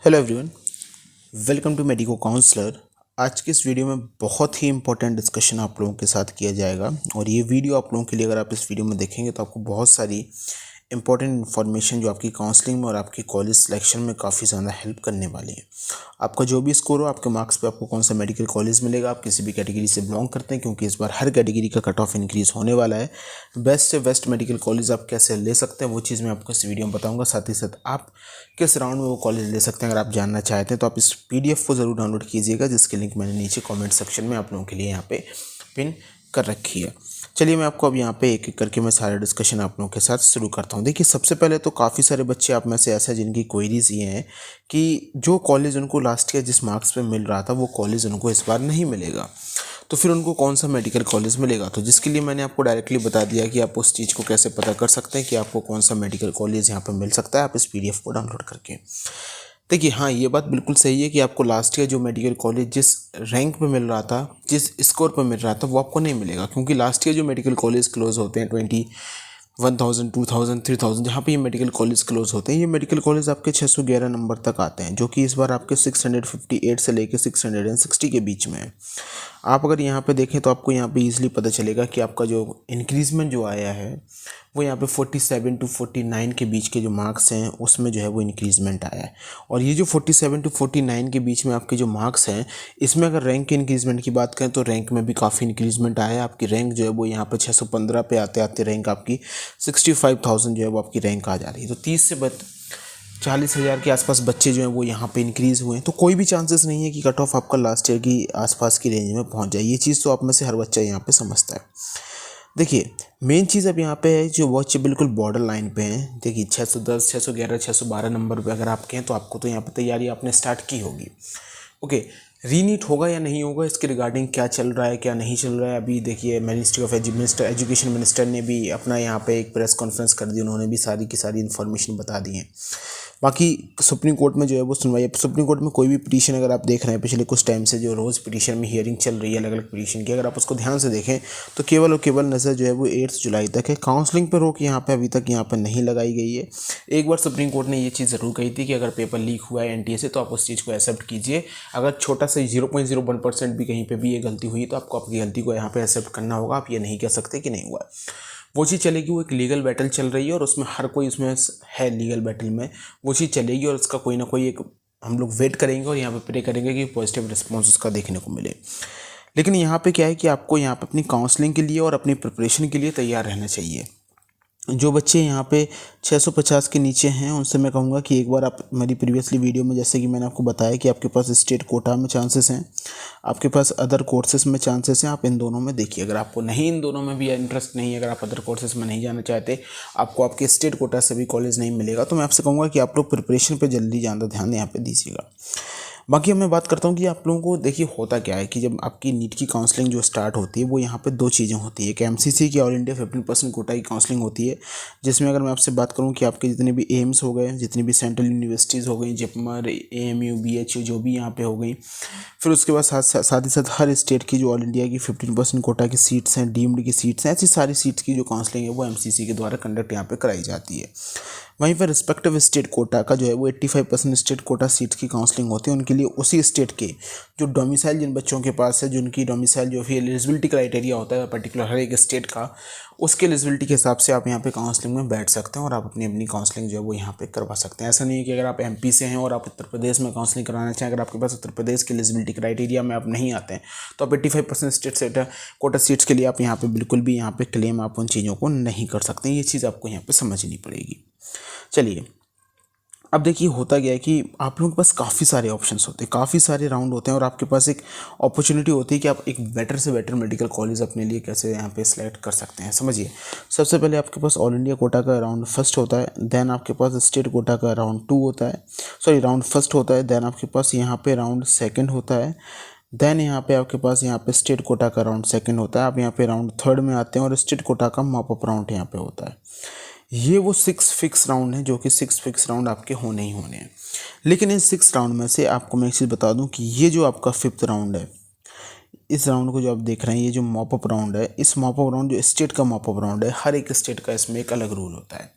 Hello everyone, welcome to medico counsellor. आज के इस वीडियो में बहुत ही इंपॉर्टेंट डिस्कशन आप लोगों के साथ किया जाएगा और ये वीडियो आप लोगों के लिए, अगर आप इस वीडियो में देखेंगे तो आपको बहुत सारी इंपॉर्टेंट इन्फॉर्मेशन जो आपकी काउंसलिंग में और आपकी कॉलेज सिलेक्शन में काफ़ी ज़्यादा हेल्प करने वाली है। आपका जो भी स्कोर हो, आपके मार्क्स पे आपको कौन सा मेडिकल कॉलेज मिलेगा, आप किसी भी कैटेगरी से बिलोंग करते हैं, क्योंकि इस बार हर कैटेगरी का कट ऑफ इंक्रीज़ होने वाला है। बेस्ट से बेस्ट मेडिकल कॉलेज आप कैसे ले सकते हैं वो चीज़ मैं आपको इस वीडियो में बताऊंगा। साथ ही साथ आप किस राउंड में वो कॉलेज ले सकते हैं, अगर आप जानना चाहते हैं तो आप इस PDF को ज़रूर डाउनलोड कीजिएगा, जिसकी लिंक मैंने नीचे कॉमेंट सेक्शन में आप लोगों के लिए यहाँ पे पिन कर रखी है। चलिए मैं आपको अब यहाँ पे एक एक करके मैं सारा डिस्कशन आप लोगों के साथ शुरू करता हूँ। देखिए, सबसे पहले तो काफ़ी सारे बच्चे आप में से ऐसे हैं जिनकी क्वेरीज ये हैं कि जो कॉलेज उनको लास्ट ईयर जिस मार्क्स पे मिल रहा था वो कॉलेज उनको इस बार नहीं मिलेगा, तो फिर उनको कौन सा मेडिकल कॉलेज मिलेगा। तो जिसके लिए मैंने आपको डायरेक्टली बता दिया कि आप उस चीज़ को कैसे पता कर सकते हैं कि आपको कौन सा मेडिकल कॉलेज यहाँ पर मिल सकता है, आप इस PDF को डाउनलोड करके। देखिए, हाँ, ये बात बिल्कुल सही है कि आपको लास्ट ईयर जो मेडिकल कॉलेज जिस रैंक पे मिल रहा था, जिस स्कोर पे मिल रहा था, वो आपको नहीं मिलेगा, क्योंकि लास्ट ईयर जो मेडिकल कॉलेज क्लोज होते हैं 1000, 2000, 3000, जहाँ पे ये मेडिकल कॉलेज क्लोज होते हैं, ये मेडिकल कॉलेज आपके 611 नंबर तक आते हैं, जो कि इस बार आपके 658 से लेकर 660 के बीच में है। आप अगर यहाँ पे देखें तो आपको यहाँ पे ईजिली पता चलेगा कि आपका जो इंक्रीजमेंट जो आया है वो यहाँ पे 47 to 49 के बीच के जो मार्क्स हैं उसमें जो है वो इंक्रीजमेंट आया है। और ये जो 47 to 49 के बीच में आपके जो मार्क्स हैं, इसमें अगर रैंक के इंक्रीजमेंट की बात करें तो रैंक में भी काफ़ी इंक्रीजमेंट आया है। आपकी रैंक जो है वो यहाँ पे 615 पे आते आते रैंक आपकी 65,000 जो है वो आपकी रैंक आ जा रही है। तो 30 से 40,000 के आसपास बच्चे जो हैं वो यहाँ पे इंक्रीज़ हुए हैं। तो कोई भी चांसेस नहीं है कि कट ऑफ आपका लास्ट ईयर की आसपास की रेंज में पहुँच जाए। ये चीज़ तो आप में से हर बच्चा यहाँ पे समझता है। देखिए, मेन चीज़ अब यहाँ पे है, जो बच्चे बिल्कुल बॉर्डर लाइन पे हैं। देखिए, 610, 611, 612 नंबर पे अगर आपके हैं तो आपको तो यहाँ पे तैयारी आपने स्टार्ट की होगी। ओके, रीनीट होगा या नहीं होगा, इसके रिगार्डिंग क्या चल रहा है क्या नहीं चल रहा है, अभी देखिए मिनिस्ट्री ऑफ एजुकेशन मिनिस्टर ने भी अपना यहाँ पे एक प्रेस कॉन्फ्रेंस कर दी। उन्होंने भी सारी की सारी इन्फॉर्मेशन बता दी है। बाकी सुप्रीम कोर्ट में जो है वो सुनवाई है। सुप्रीम कोर्ट में कोई भी पिटीशन अगर आप देख रहे हैं पिछले कुछ टाइम से, जो रोज़ पिटीशन में हियरिंग चल रही है अलग अलग पिटीशन की, अगर आप उसको ध्यान से देखें तो केवल और केवल नज़र जो है वो 8 जुलाई तक है। काउंसलिंग पर रोक यहाँ पे अभी तक यहाँ पर नहीं लगाई गई है। एक बार सुप्रीम कोर्ट ने ये चीज़ ज़रूर कही थी कि अगर पेपर लीक हुआ है NTA से तो आप उस चीज़ को एक्सेप्ट कीजिए। अगर छोटा सा 0.01% भी कहीं पर भी ये गलती हुई तो आपको आपकी गलती को यहाँ पर एक्सेप्ट करना होगा। आप ये नहीं कह सकते कि नहीं हुआ। वो चीज़ चलेगी, वो एक लीगल बैटल चल रही है और उसमें हर कोई उसमें है लीगल बैटल में, वो चीज़ चलेगी और उसका कोई ना कोई एक हम लोग वेट करेंगे और यहाँ पे प्रे करेंगे कि पॉजिटिव रिस्पॉन्स उसका देखने को मिले। लेकिन यहाँ पे क्या है कि आपको यहाँ पे अपनी काउंसलिंग के लिए और अपनी प्रिपरेशन के लिए तैयार रहना चाहिए। जो बच्चे यहाँ पे 650 के नीचे हैं उनसे मैं कहूँगा कि एक बार आप मेरी प्रीवियसली वीडियो में, जैसे कि मैंने आपको बताया कि आपके पास स्टेट कोटा में चांसेस हैं, आपके पास अदर कोर्सेज में चांसेस हैं, आप इन दोनों में देखिए। अगर आपको नहीं इन दोनों में भी इंटरेस्ट नहीं है, अगर आप अदर कोर्सेज में नहीं जाना चाहते, आपको आपके स्टेट कोटा से भी कॉलेज नहीं मिलेगा, तो मैं आपसे कहूँगा कि आप लोग प्रिपरेशन पर जल्दी ज़्यादा ध्यान यहाँ पर दीजिएगा। बाकी अब मैं बात करता हूँ कि आप लोगों को देखिए होता क्या है कि जब आपकी नीट की काउंसलिंग जो स्टार्ट होती है वो यहाँ पे दो चीज़ें होती है। एक MCC की ऑल इंडिया 15% कोटा की काउंसलिंग होती है, जिसमें अगर मैं आपसे बात करूँ कि आपके जितने भी एम्स हो गए, जितनी भी सेंट्रल यूनिवर्सिटीज़ हो गई, जिपमर, AMU, BHU जो भी यहाँ पे हो गई, फिर उसके बाद साथ ही साथ हर स्टेट की जो ऑल इंडिया की 15% कोटा की सीट्स हैं, डीम्ड की सीट्स हैं, ऐसी सारी सीट्स की जो काउंसलिंग है वो MCC के द्वारा कंडक्ट यहाँ पर कराई जाती है। वहीं पर रिस्पेक्टिव स्टेट कोटा का जो है वो 85% स्टेट कोटा सीट्स की काउंसलिंग होती है। उनके लिए उसी स्टेट के जो डोमिसाइल जिन बच्चों के पास है, जिनकी डोमिसाइल जो भी एलिजिबिलिटी क्राइटेरिया होता है पर्टिकुलर हर एक स्टेट का, उसके एलिजिबिलिटी के हिसाब से आप यहाँ पे काउंसलिंग में बैठ सकते हैं और आप अपनी अपनी काउंसलिंग जो है वो यहाँ पे करवा सकते हैं। ऐसा नहीं है कि अगर आप MP से हैं और आप उत्तर प्रदेश में काउंसलिंग कराना चाहें, अगर आपके पास उत्तर प्रदेश के एलिजिबिलिटी क्राइटेरिया में आप नहीं आते हैं तो आप 85% स्टेट कोटा सीट्स के लिए आप यहाँ पे बिल्कुल भी यहाँ पे क्लेम आप उन चीज़ों को नहीं कर सकते। ये चीज़ आपको यहाँ पे समझनी पड़ेगी। चलिए, अब देखिए होता क्या है कि आप लोगों के पास काफ़ी सारे ऑप्शंस होते हैं, काफ़ी सारे राउंड होते हैं और आपके पास एक अपॉर्चुनिटी होती है कि आप एक बेटर से बेटर मेडिकल कॉलेज अपने लिए कैसे यहाँ पे सिलेक्ट कर सकते हैं। समझिए, सबसे पहले आपके पास ऑल इंडिया कोटा का राउंड फर्स्ट होता है, देन आपके पास स्टेट कोटा का राउंड 2 होता है, सॉरी राउंड फर्स्ट होता है, देन आपके पास यहाँ पे राउंड सेकेंड होता है, देन यहाँ पे आपके पास यहाँ पे स्टेट कोटा का राउंड सेकंड होता है। आप यहाँ पे राउंड थर्ड में आते हैं और स्टेट कोटा का मॉप अप राउंड यहाँ पे होता है। ये वो 6 फिक्स राउंड हैं जो कि 6 फिक्स राउंड आपके होने ही होने हैं। लेकिन इन 6 राउंड में से आपको मैं एक चीज़ बता दूं कि ये जो आपका 5th राउंड है, इस राउंड को जो आप देख रहे हैं, ये जो मॉप अप राउंड है, इस मॉप अप राउंड जो स्टेट का मॉप अप राउंड है, हर एक स्टेट का इसमें एक अलग रूल होता है।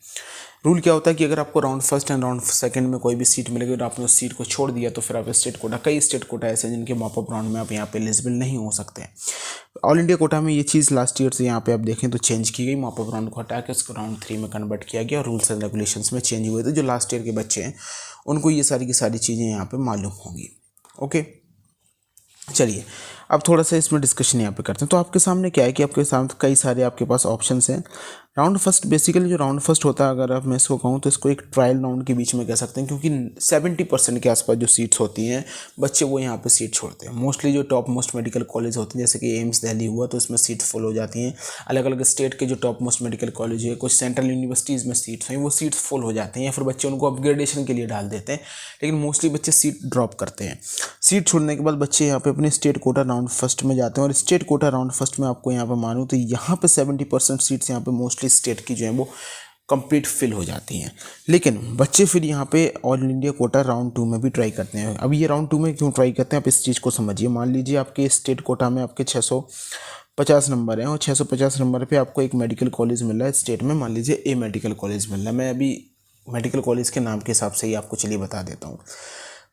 रूल क्या होता है कि अगर आपको round first and round second में कोई भी सीट मिलेगी और आपने उस सीट को छोड़ दिया तो फिर आप स्टेट कोटा, कई स्टेट कोटा ऐसे हैं जिनके मॉपअप राउंड में आप यहाँ पे एलिजिबल नहीं हो सकते हैं। ऑल इंडिया कोटा में ये चीज़ लास्ट ईयर से यहाँ पे आप देखें तो चेंज की गई, मॉपअप राउंड को हटा के उसको राउंड 3 में कन्वर्ट किया गया और रूल्स एंड रेगुलेशंस में चेंज हुए थे। जो लास्ट ईयर के बच्चे हैं उनको ये सारी की सारी चीज़ें यहाँ पे मालूम होंगी। ओके, चलिए अब थोड़ा सा इसमें डिस्कशन यहाँ पे करते हैं। तो आपके सामने क्या है कि आपके सामने कई सारे आपके पास ऑप्शंस हैं। राउंड फर्स्ट, बेसिकली जो राउंड फर्स्ट होता है, अगर आप मैं इसको कहूँ तो इसको एक ट्रायल राउंड के बीच में कह सकते हैं, क्योंकि 70% के आसपास जो सीट्स होती हैं बच्चे वो यहाँ पे सीट छोड़ते हैं। मोस्टली जो टॉप मोस्ट मेडिकल कॉलेज होते हैं, जैसे कि एम्स दिल्ली हुआ तो इसमें सीट फुल हो जाती हैं। अलग अलग स्टेट के जो टॉप मोस्ट मेडिकल कॉलेज है, कुछ सेंट्रल यूनिवर्सिटीज़ में सीट्स हैं, वो सीट्स फुल हो जाती हैं या फिर बच्चे उनको अपग्रेडेशन के लिए डाल देते हैं, लेकिन मोस्टली बच्चे सीट ड्रॉप करते हैं। सीट छोड़ने के बाद बच्चे यहाँ पे अपने स्टेट कोटा राउंड फर्स्ट में जाते हैं और स्टेट कोटा राउंड फर्स्ट में आपको यहाँ पे मानूँ तो यहाँ पे 70% सीट्स यहाँ पे मोस्टली स्टेट की जो है वो कंप्लीट फिल हो जाती हैं। लेकिन बच्चे फिर यहाँ पे ऑल इंडिया कोटा राउंड 2 में भी ट्राई करते हैं। अब ये राउंड 2 में क्यों ट्राई करते हैं आप इस चीज़ को समझिए। मान लीजिए आपके स्टेट कोटा में आपके 650 नंबर हैं और 650 नंबर पे आपको एक मेडिकल कॉलेज मिल रहा है स्टेट में, मान लीजिए ए मेडिकल कॉलेज मिल रहा है। मैं अभी मेडिकल कॉलेज के नाम के हिसाब से ही आपको चलिए बता देता हूँ।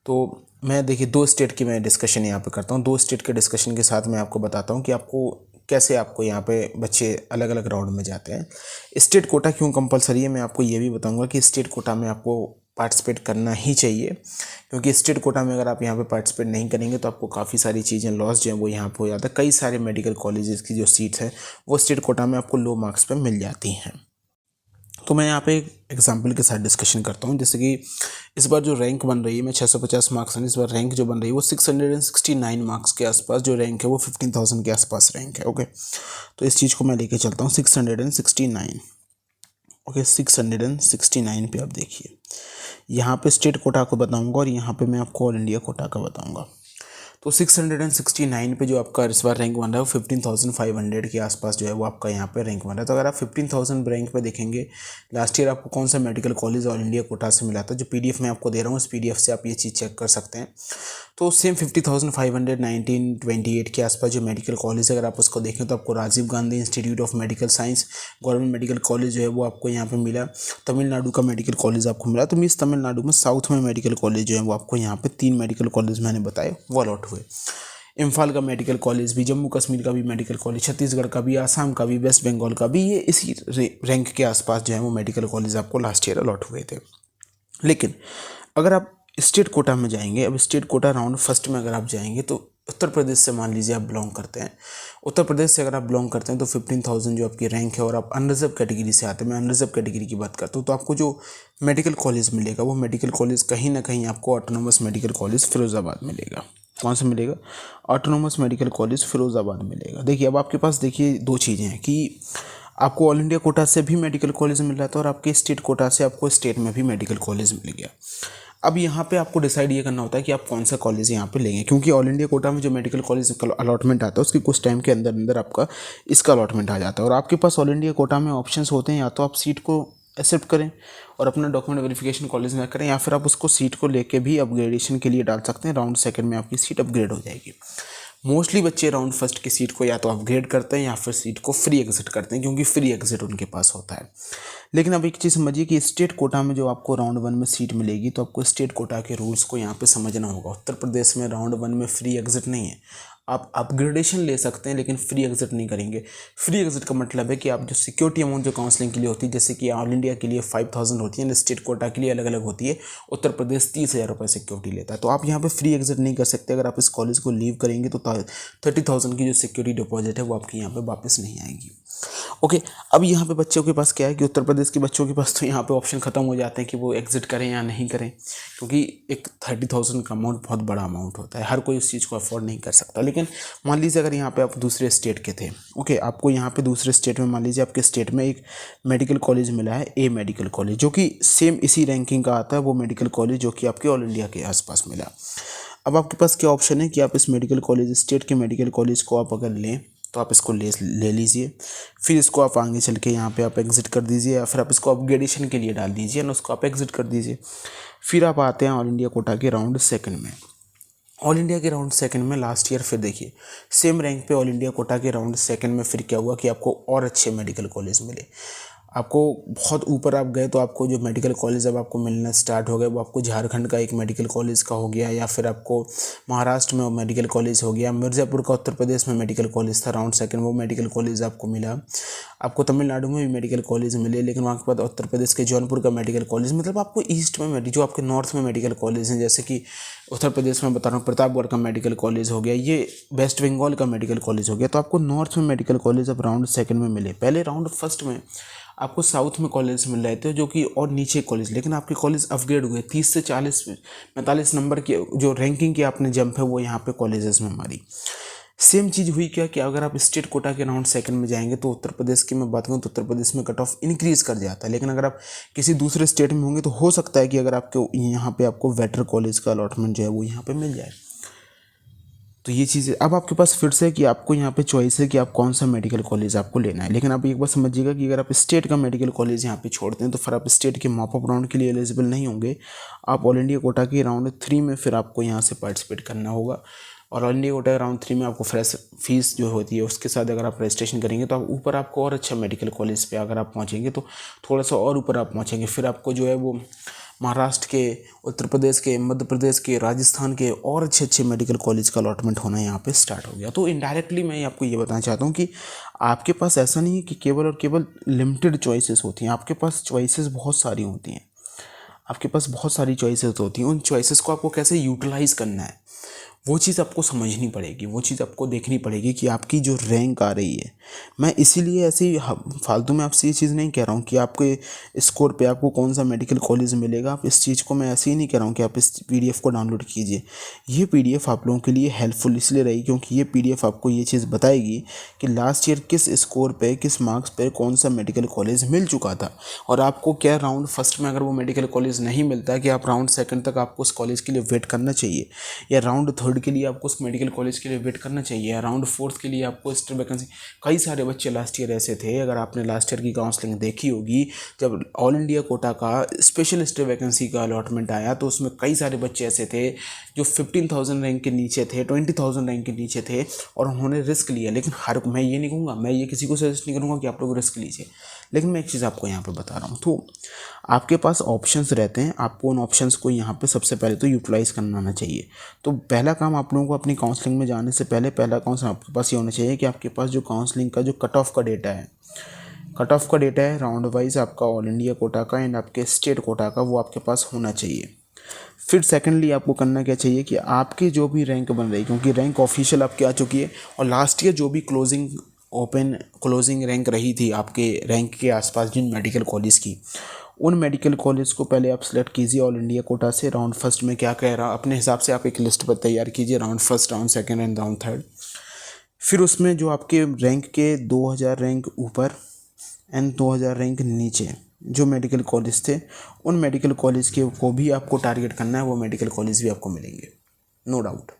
तो मैं देखिए 2 स्टेट की मैं डिस्कशन यहाँ पे करता हूँ। 2 स्टेट के डिस्कशन के साथ मैं आपको बताता हूँ कि आपको कैसे आपको यहाँ पे बच्चे अलग अलग राउंड में जाते हैं। स्टेट कोटा क्यों कंपलसरी है मैं आपको ये भी बताऊँगा कि स्टेट कोटा में आपको पार्टिसिपेट करना ही चाहिए, क्योंकि स्टेट कोटा में अगर आप यहाँ पे पार्टिसिपेट नहीं करेंगे तो आपको काफ़ी सारी चीज़ें लॉस जो है वो यहाँ पे हो जाता है। कई सारे मेडिकल कॉलेजेस की जो सीट्स हैं वो स्टेट कोटा में आपको लो मार्क्स पर मिल जाती हैं। तो मैं यहाँ पे एक एग्जाम्पल के साथ डिस्कशन करता हूँ। जैसे कि इस बार जो रैंक बन रही है, मैं 650 मार्क्स है, इस बार रैंक जो बन रही है वो 669 मार्क्स के आसपास जो रैंक है वो 15,000 के आसपास रैंक है। ओके, तो इस चीज़ को मैं लेके चलता हूँ 669। ओके, 669 पे आप देखिए, यहाँ पे स्टेट कोटा को बताऊँगा और यहाँ पे मैं आपको ऑल इंडिया कोटा का बताऊँगा। तो 669 पे जो आपका इस बार रैंक बन रहा है वो 15,500 के आसपास जो है वो आपका यहाँ पे रैंक बन रहा है। तो अगर आप 15,000 रैंक पे देखेंगे, लास्ट ईयर आपको कौन सा medical college all India quota से मिला था, जो पीडीएफ मैं आपको दे रहा हूँ, उस पीडीएफ से आप ये चीज़ चेक कर सकते हैं। तो सेम 50,528 के आसपास जो मेडिकल कॉलेज है, अगर आप उसको देखें तो आपको Rajiv Gandhi institute of medical science government medical college जो है वो आपको यहाँ पे मिला। तमिलनाडु का मेडिकल कॉलेज आपको मिला। तो मीन्स तमिलनाडु में साउथ में मेडिकल कॉलेज जो है वो आपको यहाँ पे 3 मेडिकल कॉलेज मैंने बताए वो अलॉट हुए। इम्फाल का मेडिकल कॉलेज भी, जम्मू कश्मीर का भी मेडिकल कॉलेज, छत्तीसगढ़ का भी, आसाम का भी, वेस्ट बंगाल का भी, ये इसी रैंक के आसपास जो है वो मेडिकल कॉलेज आपको लास्ट ईयर अलॉट हुए थे। लेकिन अगर आप स्टेट कोटा में जाएंगे, अब स्टेट कोटा राउंड फर्स्ट में अगर आप जाएंगे तो उत्तर प्रदेश से मान लीजिए आप बिलोंग करते हैं, उत्तर प्रदेश से अगर आप बिलोंग करते हैं तो 15,000 जो आपकी रैंक है और आप अनरिजर्व कैटेगरी से आते हैं, मैं अनरिजर्व कैटेगरी की बात करता हूँ, तो आपको जो मेडिकल कॉलेज मिलेगा वो मेडिकल कॉलेज कहीं ना कहीं आपको ऑटोनोमस मेडिकल कॉलेज फिरोज़ाबाद मिलेगा। कौन सा मिलेगा? ऑटोनोमस मेडिकल कॉलेज फिरोज़ाबाद मिलेगा। देखिए अब आपके पास देखिए 2 चीज़ें हैं कि आपको ऑल इंडिया कोटा से भी मेडिकल कॉलेज मिल रहा था और आपके स्टेट कोटा से आपको स्टेट में भी मेडिकल कॉलेज मिल गया। अब यहाँ पे आपको डिसाइड ये करना होता है कि आप कौन सा कॉलेज यहाँ पे लेंगे, क्योंकि ऑल इंडिया कोटा में जो मेडिकल कॉलेज अलॉटमेंट आता है उसके कुछ टाइम के अंदर अंदर आपका इसका अलॉटमेंट आ जाता है और आपके पास ऑल इंडिया कोटा में ऑप्शंस होते हैं, या तो आप सीट को एक्सेप्ट करें और अपना डॉक्यूमेंट वेरिफिकेशन कॉलेज में करें, या फिर आप उसको सीट को लेके भी अपग्रेडेशन के लिए डाल सकते हैं। राउंड सेकंड में आपकी सीट अपग्रेड हो जाएगी। मोस्टली बच्चे राउंड फर्स्ट की सीट को या तो अपग्रेड करते हैं या फिर सीट को फ्री एग्जिट करते हैं, क्योंकि फ्री एग्जिट उनके पास होता है। लेकिन अब एक चीज़ समझिए कि स्टेट कोटा में जो आपको राउंड 1 में सीट मिलेगी तो आपको स्टेट कोटा के रूल्स को यहाँ पे समझना होगा। उत्तर प्रदेश में राउंड 1 में फ्री एग्जिट नहीं है, आप अपग्रेडेशन ले सकते हैं लेकिन फ्री एग्जिट नहीं करेंगे। फ्री एग्जिट का मतलब है कि आप जो सिक्योरिटी अमाउंट जो काउंसलिंग के लिए होती है, जैसे कि ऑल इंडिया के लिए 5,000 होती है, स्टेट कोटा के लिए अलग अलग होती है। उत्तर प्रदेश 30,000 रुपये सिक्योरिटी लेता है, तो आप यहाँ पे फ्री एग्जिट नहीं कर सकते। अगर आप इस कॉलेज को लीव करेंगे तो 30,000 की जो सिक्योरिटी डिपॉजिट है वो आपकी यहाँ पे वापस नहीं आएगी। ओके, अब यहाँ पे बच्चों के पास क्या है कि उत्तर प्रदेश के बच्चों के पास तो यहाँ पे ऑप्शन ख़त्म हो जाते हैं कि वो एग्जिट करें या नहीं करें, क्योंकि एक 30,000 का अमाउंट बहुत बड़ा अमाउंट होता है, हर कोई उस चीज़ को अफोर्ड नहीं कर सकता। लेकिन मान लीजिए अगर यहाँ पे आप दूसरे स्टेट के थे, ओके, आपको यहाँ पे दूसरे स्टेट में मान लीजिए आपके स्टेट में एक मेडिकल कॉलेज मिला है, ए मेडिकल कॉलेज, जो कि सेम इसी रैंकिंग का आता है, वो मेडिकल कॉलेज जो कि आपके ऑल इंडिया के आसपास मिला। अब आपके पास क्या ऑप्शन है कि आप इस मेडिकल कॉलेज, स्टेट के मेडिकल कॉलेज को आप अगर लें तो आप इसको ले लीजिए, फिर इसको आप आगे चल के यहाँ पे आप एग्जिट कर दीजिए, या फिर आप इसको अपग्रेडेशन के लिए डाल दीजिए ना, उसको आप एग्जिट कर दीजिए। फिर आप आते हैं ऑल इंडिया कोटा के राउंड सेकंड में। ऑल इंडिया के राउंड सेकंड में लास्ट ईयर फिर देखिए सेम रैंक पे ऑल इंडिया कोटा के राउंड सेकंड में फिर क्या हुआ कि आपको और अच्छे मेडिकल कॉलेज मिले। आपको बहुत ऊपर आप गए तो आपको जो मेडिकल कॉलेज अब आपको मिलना स्टार्ट हो गए वो आपको झारखंड का एक मेडिकल कॉलेज का हो गया, या फिर आपको महाराष्ट्र में मेडिकल कॉलेज हो गया, मिर्ज़ापुर का उत्तर प्रदेश में मेडिकल कॉलेज था राउंड सेकंड, वो मेडिकल कॉलेज आपको मिला। आपको तमिलनाडु में भी मेडिकल कॉलेज मिले, लेकिन वहाँ के बाद उत्तर प्रदेश के जौनपुर का मेडिकल कॉलेज, मतलब आपको ईस्ट में जो आपके नॉर्थ में मेडिकल कॉलेज हैं, जैसे कि उत्तर प्रदेश में बता रहा हूँ प्रतापगढ़ का मेडिकल कॉलेज हो गया, ये वेस्ट बंगाल का मेडिकल कॉलेज हो गया। तो आपको नॉर्थ में मेडिकल कॉलेज अब राउंड सेकंड में मिले। पहले राउंड फर्स्ट में आपको साउथ में कॉलेज मिल रहे थे जो कि और नीचे कॉलेज, लेकिन आपके कॉलेज अपग्रेड हुए 30 से 45 नंबर की जो रैंकिंग की आपने जंप है वो यहाँ पे कॉलेजेस में हमारी सेम चीज़ हुई क्या कि अगर आप स्टेट कोटा के राउंड सेकंड में जाएंगे तो उत्तर प्रदेश की मैं बात करूँ तो उत्तर प्रदेश में कट ऑफ इंक्रीज़ कर जाता है, लेकिन अगर आप किसी दूसरे स्टेट में होंगे तो हो सकता है कि अगर आपके यहाँ पे आपको वेटर कॉलेज का अलॉटमेंट जो है वो यहाँ पे मिल जाए। तो ये चीज़ें अब आपके पास फिर से कि आपको यहाँ पे चॉइस है कि आप कौन सा मेडिकल कॉलेज आपको लेना है, लेकिन आप एक बार समझिएगा कि अगर आप स्टेट का मेडिकल कॉलेज यहाँ पे छोड़ते हैं तो फिर आप स्टेट के मॉपअप राउंड के लिए एलिजिबल नहीं होंगे। आप ऑल इंडिया कोटा के राउंड 3 में फिर आपको यहाँ से पार्टिसिपेट करना होगा, और ऑल इंडिया कोटा राउंड 3 में आपको फ्रेश फीस जो होती है उसके साथ अगर आप रजिस्ट्रेशन करेंगे तो आप ऊपर आपको और अच्छा मेडिकल कॉलेज पे अगर आप पहुँचेंगे तो थोड़ा सा और ऊपर आप पहुँचेंगे, फिर आपको जो है वो महाराष्ट्र के, उत्तर प्रदेश के, मध्य प्रदेश के, राजस्थान के और अच्छे अच्छे मेडिकल कॉलेज का अलॉटमेंट होना यहाँ पे स्टार्ट हो गया। तो इनडायरेक्टली मैं आपको ये बताना चाहता हूँ कि आपके पास ऐसा नहीं है कि केवल और केवल लिमिटेड चॉइसेस होती हैं, आपके पास चॉइसेस बहुत सारी होती हैं, आपके पास बहुत सारी चॉइसेस होती हैं। उन चॉइसेस को आपको कैसे यूटिलाइज़ करना है वो चीज़ आपको समझनी पड़ेगी, वो चीज़ आपको देखनी पड़ेगी कि आपकी जो रैंक आ रही है। मैं इसीलिए ऐसे ही फालतू में आपसे ये चीज़ नहीं कह रहा हूँ कि आपके स्कोर पे आपको कौन सा मेडिकल कॉलेज मिलेगा। आप इस चीज़ को मैं ऐसे ही नहीं कह रहा हूँ कि आप इस पीडीएफ को डाउनलोड कीजिए। ये पीडीएफ आप लोगों के लिए हेल्पफुल इसलिए रहेगी क्योंकि ये पीडीएफ आपको ये चीज़ बताएगी कि लास्ट ईयर किस स्कोर पे, किस मार्क्स पे कौन सा मेडिकल कॉलेज मिल चुका था, और आपको क्या राउंड फर्स्ट में अगर वो मेडिकल कॉलेज नहीं मिलता है कि आप राउंड सेकंड तक आपको उस कॉलेज के लिए वेट करना चाहिए, या राउंड थर्ड के लिए आपको उस मेडिकल कॉलेज के लिए वेट करना चाहिए, या राउंड फोर्थ के लिए आपको स्टेट वैकेंसी। कई सारे बच्चे लास्ट ईयर ऐसे थे, अगर आपने लास्ट ईयर की काउंसलिंग देखी होगी, जब ऑल इंडिया कोटा का स्पेशल स्टेट वैकेंसी का अलॉटमेंट आया तो उसमें कई सारे बच्चे ऐसे थे जो 15,000 रैंक के नीचे थे, 20,000 रैंक के नीचे थे, और उन्होंने रिस्क लिया। लेकिन मैं ये नहीं कहूँगा, मैं ये किसी को सजेस्ट नहीं करूँगा कि आप लोग रिस्क लीजिए, लेकिन मैं एक चीज़ आपको यहाँ पे बता रहा हूँ। तो आपके पास ऑप्शंस रहते हैं, आपको उन ऑप्शंस को यहाँ पे सबसे पहले तो यूटिलाइज़ करना आना चाहिए। तो पहला काम आप लोगों को अपनी काउंसलिंग में जाने से पहले पहला काउंसलिंग आपके पास ये होना चाहिए कि आपके पास जो काउंसलिंग का जो कट ऑफ का डेटा है, कट ऑफ का डेटा है राउंड वाइज आपका ऑल इंडिया कोटा का एंड आपके स्टेट कोटा का, वो आपके पास होना चाहिए। फिर सेकेंडली आपको करना क्या चाहिए कि आपकी जो भी रैंक बन रही, क्योंकि रैंक ऑफिशियल आपकी आ चुकी है, और लास्ट ईयर जो भी क्लोजिंग रैंक रही थी आपके रैंक के आसपास जिन मेडिकल कॉलेज की, उन मेडिकल कॉलेज को पहले आप सेलेक्ट कीजिए ऑल इंडिया कोटा से। राउंड फर्स्ट में क्या कह रहा अपने हिसाब से आप एक लिस्ट पर तैयार कीजिए, round first, round second and round third. फिर उसमें जो आपके रैंक के 2000 रैंक ऊपर एंड 2000 रैंक नीचे जो मेडिकल कॉलेज थे, उन मेडिकल कॉलेज के को भी आपको टारगेट करना है, वो मेडिकल कॉलेज भी आपको मिलेंगे, नो डाउट।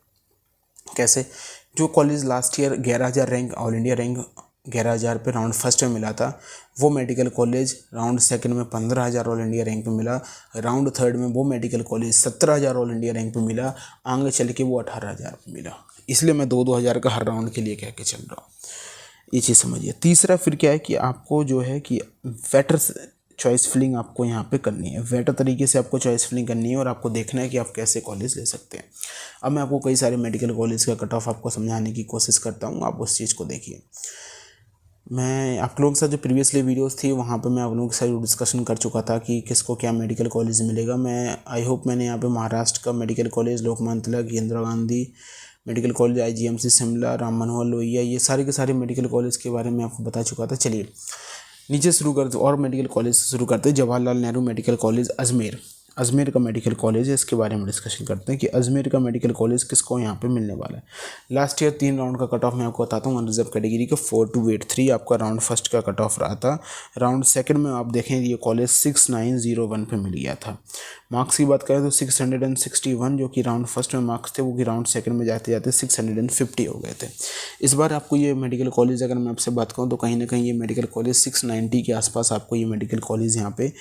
कैसे? जो college last year 11,000 rank all India rank 11,000 पे राउंड फर्स्ट में मिला था, वो मेडिकल कॉलेज राउंड सेकंड में 15,000 ऑल इंडिया रैंक पे मिला, राउंड थर्ड में वो medical college 17,000 all India rank पे मिला, आगे चल के वो 18,000 पे मिला। इसलिए मैं 2-2 हज़ार का हर राउंड के लिए कह के चल रहा हूँ, ये चीज़ समझिए। तीसरा फिर क्या है कि आपको जो है कि बेटर चॉइस फिलिंग आपको यहाँ पे करनी है, बेटर तरीके से आपको चॉइस फिलिंग करनी है, और आपको देखना है कि आप कैसे कॉलेज ले सकते हैं। अब मैं आपको कई सारे मेडिकल कॉलेज का कट ऑफ आपको समझाने की कोशिश करता हूँ, आप उस चीज़ को देखिए। मैं आप लोगों के साथ जो प्रीवियसली वीडियोस थी वहाँ पे मैं आप लोगों के साथ डिस्कशन कर चुका था कि किसको क्या मेडिकल कॉलेज मिलेगा। मैं आई होप मैंने यहाँ पे महाराष्ट्र का medical college, Lokmanya Tilak, Indira Gandhi medical college, IGMC Shimla, Ram Manohar Lohia, ये सारे के सारे मेडिकल कॉलेज के बारे में आपको बता चुका था। चलिए नीचे शुरू करते और मेडिकल कॉलेज से शुरू करते हैं। जवाहरलाल नेहरू मेडिकल कॉलेज अजमेर का मेडिकल कॉलेज है, इसके बारे में डिस्कशन करते हैं कि अजमेर का मेडिकल कॉलेज किसको यहाँ पे मिलने वाला है। लास्ट ईयर 3 राउंड का कट ऑफ मैं आपको बताता हूँ। अनरिजर्व कैटेगरी का 4283 आपका राउंड फर्स्ट का कट ऑफ रहा था। राउंड सेकंड में आप देखें ये कॉलेज 6901 पे मिल गया था। मार्क्स की बात करें तो 661 जो कि राउंड फर्स्ट में मार्क्स थे, वो कि राउंड सेकंड में जाते जाते 650 हो गए थे। इस बार आपको ये मेडिकल कॉलेज अगर मैं आपसे बात करूँ तो कहीं ना कहीं ये मेडिकल कॉलेज 690 के आसपास आपको ये मेडिकल कॉलेज यहाँ पे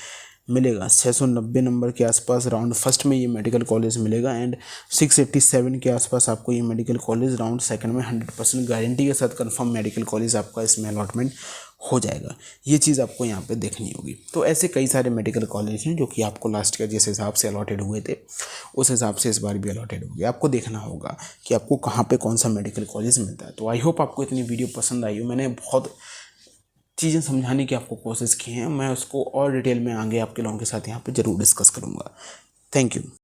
मिलेगा। 690 नंबर के आसपास राउंड फर्स्ट में ये मेडिकल कॉलेज मिलेगा, एंड 687 के आसपास आपको ये मेडिकल कॉलेज राउंड सेकंड में 100% गारंटी के साथ कंफर्म मेडिकल कॉलेज आपका इसमें अलॉटमेंट हो जाएगा। ये चीज़ आपको यहाँ पे देखनी होगी। तो ऐसे कई सारे मेडिकल कॉलेज हैं जो कि आपको लास्ट ईयर जिस हिसाब से अलॉटेड हुए थे उस हिसाब से इस बार भी अलॉटेड हो गया। आपको देखना होगा कि आपको कहाँ पे कौन सा मेडिकल कॉलेज मिलता है। तो आई होप आपको इतनी वीडियो पसंद आई हो। मैंने बहुत चीज़ें समझाने की आपको कोशिश की है। मैं उसको और डिटेल में आगे आपके लोगों के साथ यहाँ पे ज़रूर डिस्कस करूँगा। Thank you.